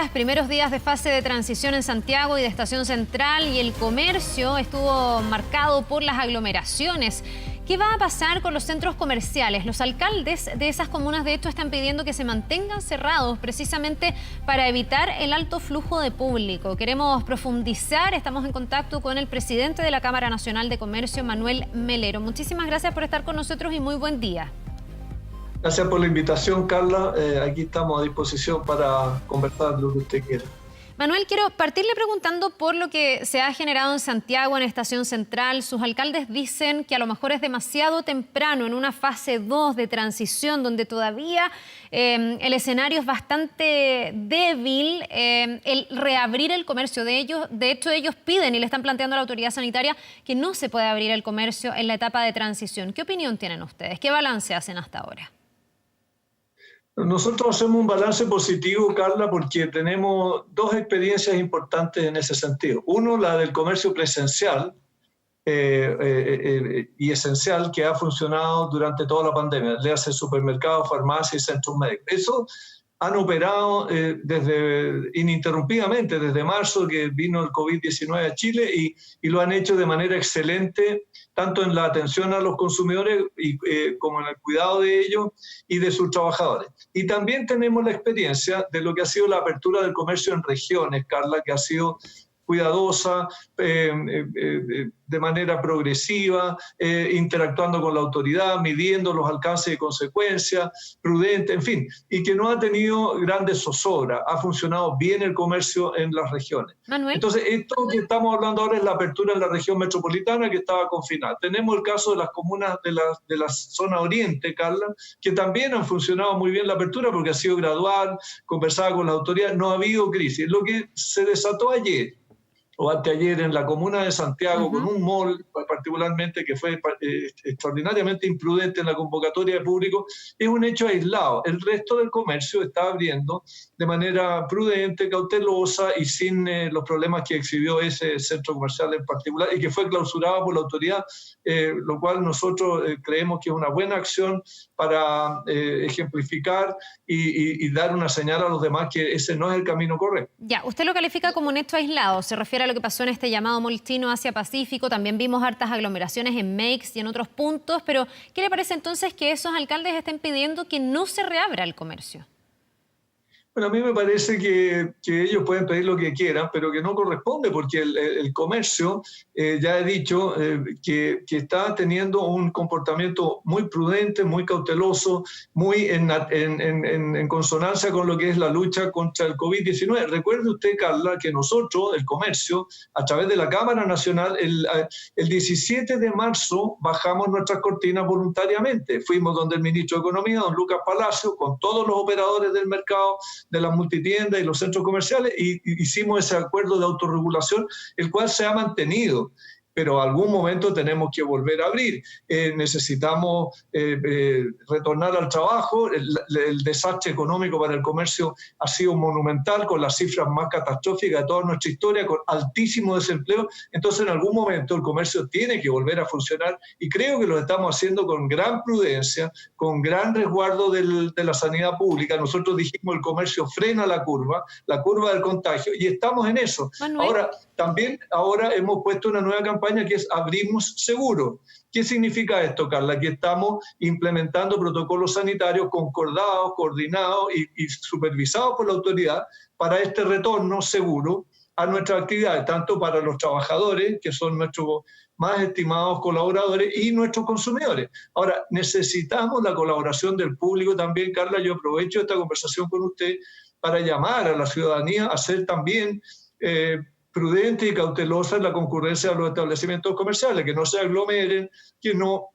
días, primeros días de fase de transición en Santiago y de Estación Central, y el comercio estuvo marcado por las aglomeraciones. ¿Qué va a pasar con los centros comerciales? Los alcaldes de esas comunas, de hecho, están pidiendo que se mantengan cerrados precisamente para evitar el alto flujo de público. Queremos profundizar, estamos en contacto con el presidente de la Cámara Nacional de Comercio, Manuel Melero. Muchísimas gracias por estar con nosotros y muy buen día. Gracias por la invitación, Carla. Aquí estamos a disposición para conversar lo que usted quiera. Manuel, quiero partirle preguntando por lo que se ha generado en Santiago, en Estación Central. Sus alcaldes dicen que a lo mejor es demasiado temprano en una fase 2 de transición, donde todavía el escenario es bastante débil, el reabrir el comercio. De hecho, ellos piden y le están planteando a la autoridad sanitaria que no se puede abrir el comercio en la etapa de transición. ¿Qué opinión tienen ustedes? ¿Qué balance hacen hasta ahora? Nosotros hacemos un balance positivo, Carla, porque tenemos dos experiencias importantes en ese sentido. Uno, la del comercio presencial y esencial, que ha funcionado durante toda la pandemia, le hace supermercados, farmacias y centros médicos. Eso han operado ininterrumpidamente desde marzo, que vino el COVID-19 a Chile, y lo han hecho de manera excelente, tanto en la atención a los consumidores como en el cuidado de ellos y de sus trabajadores. Y también tenemos la experiencia de lo que ha sido la apertura del comercio en regiones, Carla, que ha sido cuidadosa, de manera progresiva, interactuando con la autoridad, midiendo los alcances y consecuencias, prudente, en fin, y que no ha tenido grandes zozobras. Ha funcionado bien el comercio en las regiones. Manuel. Entonces, esto que estamos hablando ahora es la apertura en la región metropolitana, que estaba confinada. Tenemos el caso de las comunas de la zona oriente, Carla, que también han funcionado muy bien la apertura porque ha sido gradual, conversada con la autoridad, no ha habido crisis. Lo que se desató ayer o anteayer en la comuna de Santiago, con un mall particularmente que fue extraordinariamente imprudente en la convocatoria de público, es un hecho aislado. El resto del comercio está abriendo de manera prudente, cautelosa y sin los problemas que exhibió ese centro comercial en particular y que fue clausurado por la autoridad, lo cual nosotros creemos que es una buena acción para ejemplificar y dar una señal a los demás que ese no es el camino correcto. Ya, usted lo califica como un hecho aislado, se refiere a lo que pasó en este llamado mall chino Asia-Pacífico. También vimos hartas aglomeraciones en Meix y en otros puntos, pero ¿qué le parece entonces que esos alcaldes estén pidiendo que no se reabra el comercio? Bueno, a mí me parece que ellos pueden pedir lo que quieran, pero que no corresponde, porque el comercio, ya he dicho, que está teniendo un comportamiento muy prudente, muy cauteloso, muy en consonancia con lo que es la lucha contra el COVID-19. Recuerde usted, Carla, que nosotros, el comercio, a través de la Cámara Nacional, el 17 de marzo bajamos nuestras cortinas voluntariamente. Fuimos donde el ministro de Economía, don Lucas Palacio, con todos los operadores del mercado, de las multitiendas y los centros comerciales, y hicimos ese acuerdo de autorregulación, el cual se ha mantenido. Pero algún momento tenemos que volver a abrir. Necesitamos retornar al trabajo. El desastre económico para el comercio ha sido monumental, con las cifras más catastróficas de toda nuestra historia, con altísimo desempleo. Entonces, en algún momento el comercio tiene que volver a funcionar, y creo que lo estamos haciendo con gran prudencia, con gran resguardo de la sanidad pública. Nosotros dijimos el comercio frena la curva del contagio, y estamos en eso. Manuel. Ahora hemos puesto una nueva campaña que es Abrimos Seguro. ¿Qué significa esto, Carla? Que estamos implementando protocolos sanitarios concordados, coordinados y supervisados por la autoridad para este retorno seguro a nuestras actividades, tanto para los trabajadores, que son nuestros más estimados colaboradores, y nuestros consumidores. Ahora, necesitamos la colaboración del público también, Carla. Yo aprovecho esta conversación con usted para llamar a la ciudadanía a ser también prudente y cautelosa en la concurrencia a los establecimientos comerciales, que no se aglomeren, que no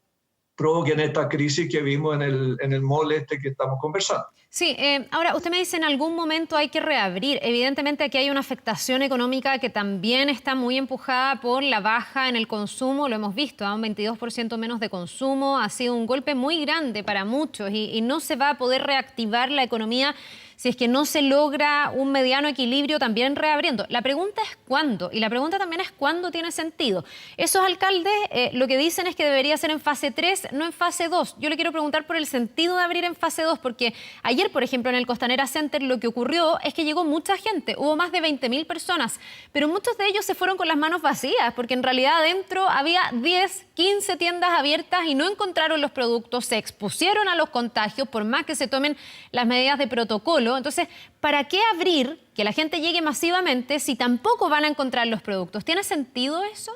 provoquen esta crisis que vimos en el mall que estamos conversando. Sí, ahora usted me dice en algún momento hay que reabrir. Evidentemente aquí hay una afectación económica que también está muy empujada por la baja en el consumo, lo hemos visto, un 22% menos de consumo, ha sido un golpe muy grande para muchos y no se va a poder reactivar la economía si es que no se logra un mediano equilibrio, también reabriendo. La pregunta es cuándo, y la pregunta también es cuándo tiene sentido. Esos alcaldes lo que dicen es que debería ser en fase 3, no en fase 2. Yo le quiero preguntar por el sentido de abrir en fase 2, porque ayer, por ejemplo, en el Costanera Center lo que ocurrió es que llegó mucha gente, hubo más de 20.000 personas, pero muchos de ellos se fueron con las manos vacías, porque en realidad adentro había 10, 15 tiendas abiertas y no encontraron los productos, se expusieron a los contagios, por más que se tomen las medidas de protocolo. Entonces, ¿para qué abrir, que la gente llegue masivamente, si tampoco van a encontrar los productos? ¿Tiene sentido eso?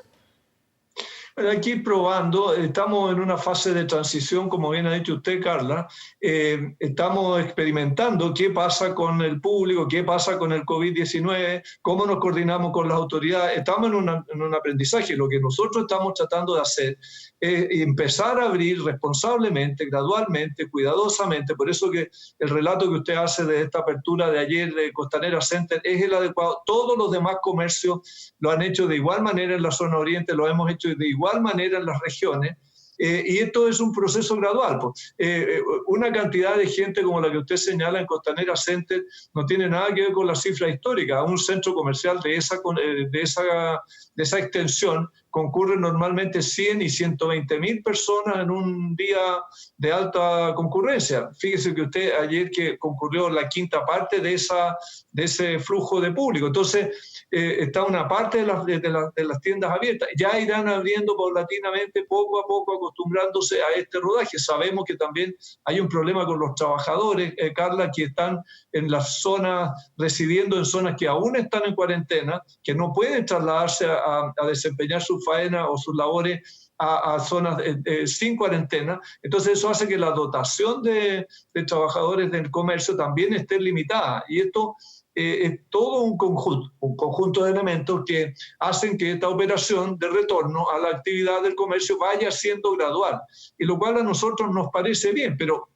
Bueno, aquí probando, estamos en una fase de transición, como bien ha dicho usted, Carla. Estamos experimentando qué pasa con el público, qué pasa con el COVID-19, cómo nos coordinamos con las autoridades. Estamos en un aprendizaje. Lo que nosotros estamos tratando de hacer es empezar a abrir responsablemente, gradualmente, cuidadosamente. Por eso que el relato que usted hace de esta apertura de ayer de Costanera Center es el adecuado. Todos los demás comercios lo han hecho de igual manera en la zona oriente, lo hemos hecho de igual manera en las regiones, y esto es un proceso gradual. Una cantidad de gente como la que usted señala en Costanera Center no tiene nada que ver con la cifra histórica. Un centro comercial de esa extensión concurren normalmente 100 y 120.000 personas en un día de alta concurrencia. Fíjese que usted ayer que concurrió la quinta parte de ese flujo de público. Entonces, está una parte de las tiendas abiertas. Ya irán abriendo paulatinamente, poco a poco, acostumbrándose a este rodaje. Sabemos que también hay un problema con los trabajadores, Carla, que están en las zonas, residiendo en zonas que aún están en cuarentena, que no pueden trasladarse a desempeñar su faena o sus labores a zonas sin cuarentena. Entonces eso hace que la dotación de trabajadores del comercio también esté limitada. Y esto es todo un conjunto de elementos que hacen que esta operación de retorno a la actividad del comercio vaya siendo gradual, y lo cual a nosotros nos parece bien, pero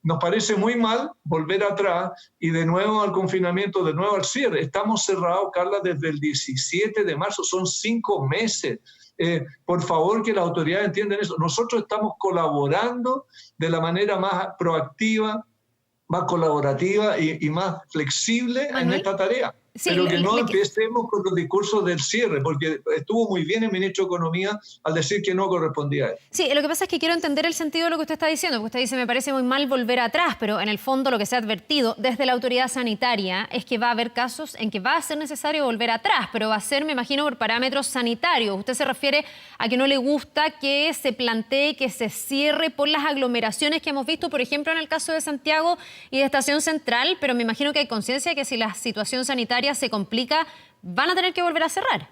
nos parece muy mal volver atrás y de nuevo al confinamiento, de nuevo al cierre. Estamos cerrados, Carla, desde el 17 de marzo, son 5 meses. Por favor, que las autoridades entiendan eso. Nosotros estamos colaborando de la manera más proactiva, más colaborativa y más flexible, Manuel, en esta tarea. Sí, pero que no empecemos con los discursos del cierre, porque estuvo muy bien el ministro de Economía al decir que no correspondía a él. Sí, lo que pasa es que quiero entender el sentido de lo que usted está diciendo, porque usted dice, me parece muy mal volver atrás, pero en el fondo lo que se ha advertido desde la autoridad sanitaria es que va a haber casos en que va a ser necesario volver atrás, pero va a ser, me imagino, por parámetros sanitarios. Usted se refiere a que no le gusta que se plantee que se cierre por las aglomeraciones que hemos visto, por ejemplo, en el caso de Santiago y de Estación Central, pero me imagino que hay conciencia de que si la situación sanitaria se complica, van a tener que volver a cerrar.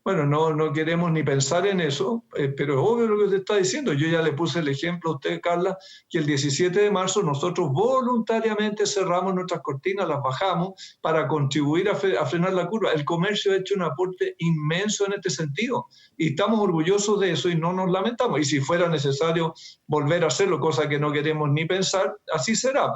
Bueno, no queremos ni pensar en eso, pero es obvio lo que usted está diciendo. Yo ya le puse el ejemplo a usted, Carla, que el 17 de marzo nosotros voluntariamente cerramos nuestras cortinas, las bajamos para contribuir a frenar la curva. El comercio ha hecho un aporte inmenso en este sentido y estamos orgullosos de eso y no nos lamentamos. Y si fuera necesario volver a hacerlo, cosa que no queremos ni pensar, así será.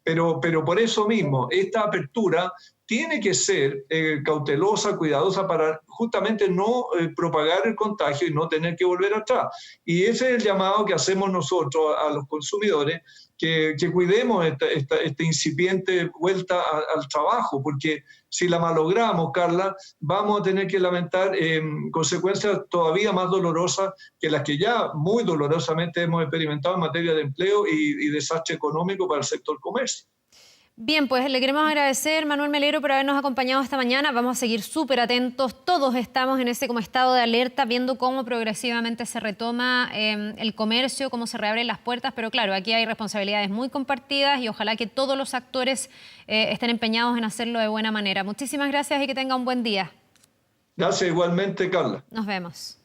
Pero por eso mismo, esta apertura tiene que ser cautelosa, cuidadosa, para justamente no propagar el contagio y no tener que volver atrás. Y ese es el llamado que hacemos nosotros a los consumidores, que cuidemos esta incipiente vuelta al trabajo, porque si la malogramos, Carla, vamos a tener que lamentar consecuencias todavía más dolorosas que las que ya muy dolorosamente hemos experimentado en materia de empleo y desastre económico para el sector comercio. Bien, pues le queremos agradecer, Manuel Melero, por habernos acompañado esta mañana. Vamos a seguir súper atentos. Todos estamos en ese como estado de alerta, viendo cómo progresivamente se retoma el comercio, cómo se reabren las puertas. Pero claro, aquí hay responsabilidades muy compartidas y ojalá que todos los actores estén empeñados en hacerlo de buena manera. Muchísimas gracias y que tenga un buen día. Gracias igualmente, Carla. Nos vemos.